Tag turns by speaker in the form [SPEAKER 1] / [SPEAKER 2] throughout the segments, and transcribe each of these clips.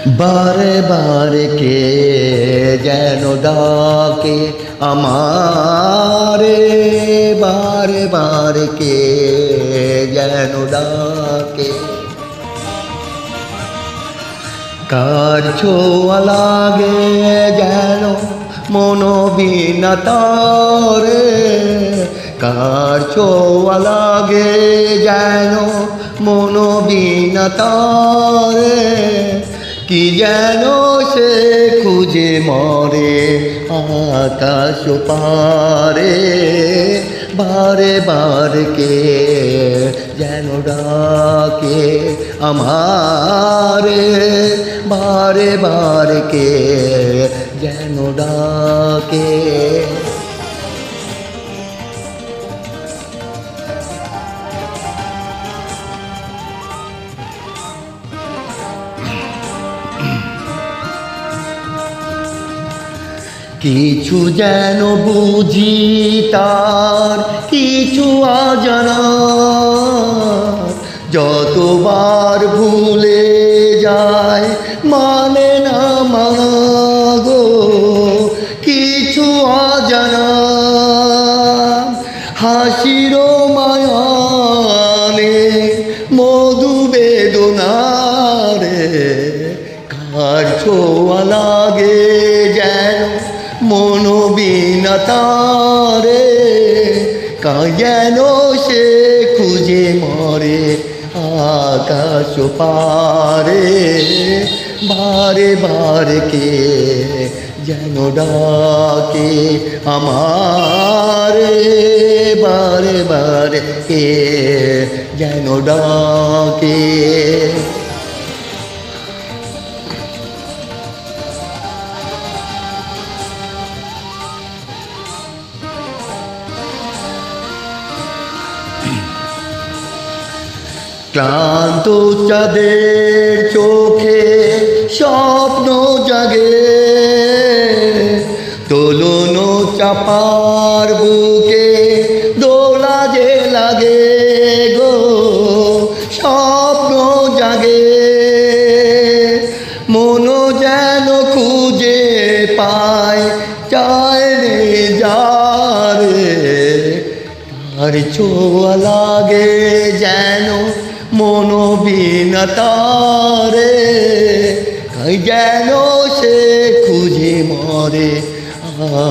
[SPEAKER 1] বারে বারে কে যেন ডাকে আমারে, বারে বারে কে যেন ডাকে। কার ছোঁয়া লাগে যেন মনোবিনা তারে, কার ছোঁয়া লাগে যেন মনোবিনা তারে। কি যেন সে খুঁজে মরে আকাশ পারে, বারে বারে কে যেন ডাকে আমারে, বারে বারে কে যেন ডাকে। কিছু যেন বুঝি তার কিছু অজানা, যতবার ভুলে যায় মানে না মাগো কিছু অজানা। হাসির মায়ানে মধু বেদনারে, কার ছোঁয়া লাগে যেন মনোবিনা তারে। যেন সে খুঁজে মরে আকাশ পারে, বারে বারে কে যেন ডাকে আমারে, বারে বারে কে যেন ডাকে। ক্লান্ত চাঁদের চোখে স্বপ্ন জাগে, দোলন চাপার বুকে দোলা যে লাগে গো স্বপ্ন জাগে। মন যেন খুঁজে পায় চায় রে যারে, আর ছোঁয়া লাগে যেন মনোবিনা তারে। যেন সে খুঁজে মরে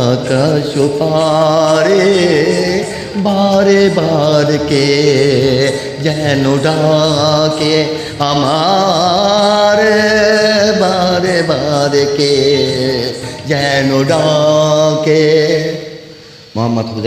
[SPEAKER 1] আকাশ পারে, বারে বারে কে যেন ডাকে আমারে, বারে বারে কে যেন ডাকে। মোহাম্মদ হুদাই।